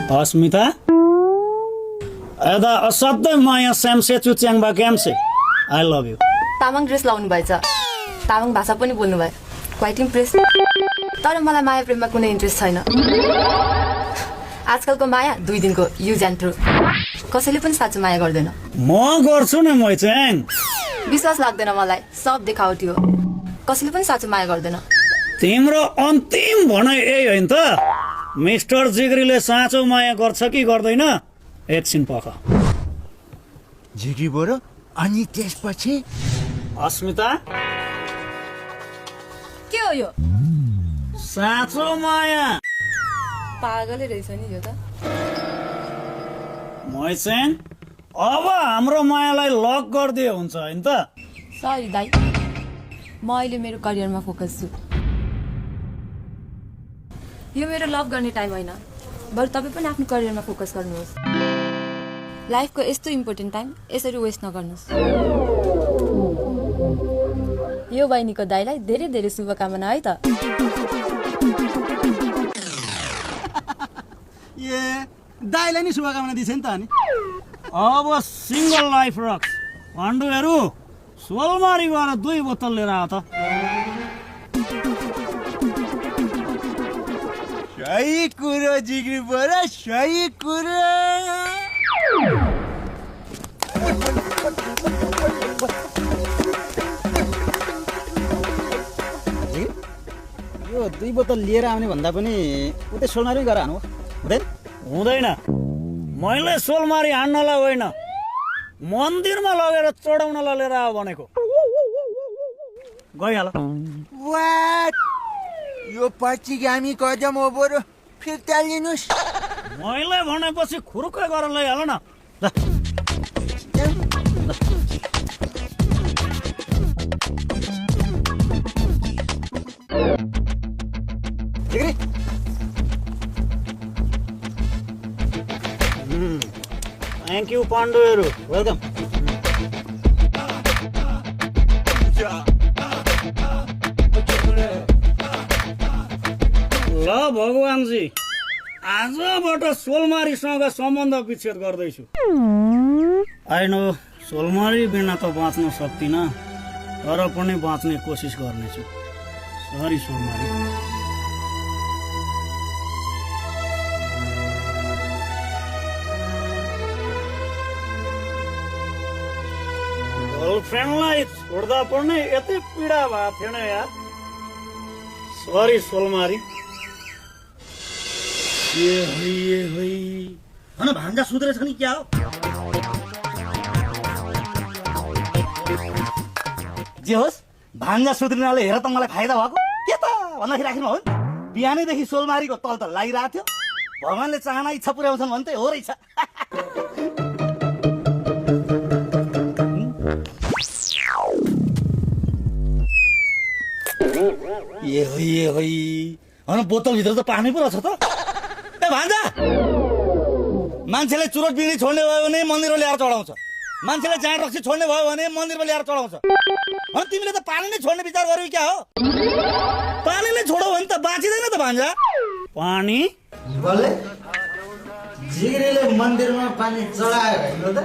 अस्मिता एदा असाध्यै माया स्यामसे चुच्याङबा क्याम्से I love you. Tamang dress लाउनु भएछ, तामाङ भाषा पनि बोल्नु भयो, क्वाइट इम्प्रेस। तर मलाई माया प्रेममा कुनै इन्ट्रेस्ट छैन। आजकलको माया 2 दिनको युज एन्ड थ्रो, कसैले पनि साँचो माया गर्दैन। म गर्छु नि मैच्याङ। विश्वास लाग्दैन मलाई, सब देखावटी हो, कसैले पनि साँचो माया गर्दैन। तिम्रो अन्तिम भनाइ यही होइन त? मिस्टर जिग्रीले साँचो माया गर्छ कि गर्दैन? एकछिन पख। जिग्री बरु अनि त्यसपछि अस्मिता के हो यो? साँचो माया। पागलै रहेछ नि यो त। मैच्याङ अब हाम्रो मायालाई लक गरिदिए हुन्छ होइन त? सरी दाइ, म अहिले मेरो करियरमा फोकस छु। यो मेरो लभ गर्ने टाइम होइन, बरु तपाईँ पनि आफ्नो करियरमा फोकस गर्नुहोस्। लाइफको यस्तो इम्पोर्टेन्ट टाइम यसरी वेस्ट नगर्नुहोस्। यो बहिनीको दाइलाई धेरै धेरै शुभकामना है त। ए दाइलाई नि शुभकामना दिन्छ नि त अनि। अब सिंगल लाइफ रक्स पाण्डुहरू सोलमारी गएर 2 बोतल लिएर आऊ त। सही कुरो जिग्री बरु, सही कुरो। यो 2 बोतल लिएर आउने भन्दा पनि उतै सोलमारी गएर हानु हुँदैन? हुँदैन। मैले सोलमारी हान्नलाई होइन, मन्दिरमा लगेर चढाउनलाई लिएर आऊ भनेको। गइहाल। वाट यो पछिगामी कदम हो बरु, फिर्ता लिनुहोस्। मैले भनेपछि खुरुक्कै गरेर लैहाल न। ल। जिग्री थ्याङ्क यू पाण्डुहरू, वेलकम। ल भगवानजी, आजबाट सोलमारीसँग सम्बन्ध विच्छेद गर्दैछु। आई नो सोलमारी बिना त बाँच्न सक्दिनँ, तर पनि बाँच्ने कोसिस गर्नेछु। सरी सोलमारी। गर्लफ्रेन्डलाई छोड्दा पनि यति पीडा भएको थिएन यार। सरी सोलमारी। हन भान्जा सुत्रेछ नि क्या हो? जे होस्, भान्जा सुत्रिनाले हेर त मलाई फाइदा भएको के त भन्दाखेरि राख्नु हो। बिहानैदेखि सोलमारीको तल त लागिरहेको थियो। भगवानले चाहना इच्छा पुर्याउँछन् भने त हो रहेछ। ए होइ हन बोतलभित्र त पानी पो रहेछ त। ए भान्जा, मान्छेले चुरोट बिँडी छोड्ने भयो भने मन्दिरमा ल्याएर चढाउँछ, मान्छेले जाँड रक्सी छोड्ने भयो भने मन्दिरमा ल्याएर चढाउँछ। अनि तिमीले त पानी नै छोड्ने विचार गर्यौ क्या हो? पानीले छोडौ भने त बाँचिँदैन त भान्जा। पानी बोले जिग्रीले मन्दिरमा पानी चढायो होइन त?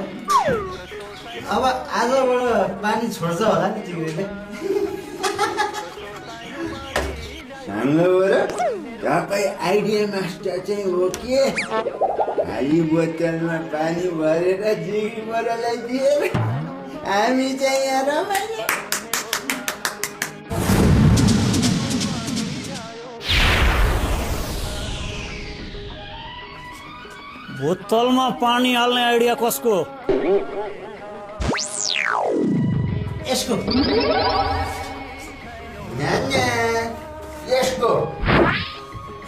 अब आजबाट पानी छोड्छ होला नि जिग्रीले। तपाईँ आइडिया मास्टर चाहिँ हो कि? खाली बोतलमा पानी भरेर जिग्री बरालाई दिएर हामी चाहिँ यहाँ रमाइलो। बोतलमा पानी हाल्ने आइडिया कसको? यसको यसको।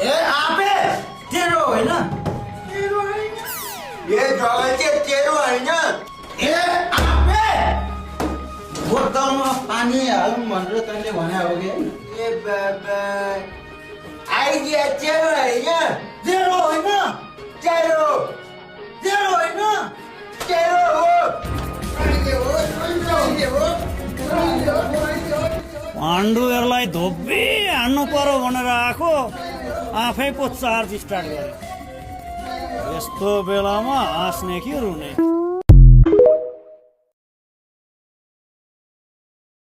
ए आपे तेरो होइन? यो जग्गा चाहिँ तेरो होइन। ए आपे बोतलमा पानी हालौँ भनेर तैँले भने हो कि? ए बाबा, आइडिया तेरो होइन? तेरो होइन? तेरो तेरो होइन? तेरो हो। पाण्डुहरूलाई धोबी हान्नु पर्यो भनेर आएको, आफै पो चार्ज स्टार्ट गर्यो। यस्तो बेलामा हाँस्ने कि रुने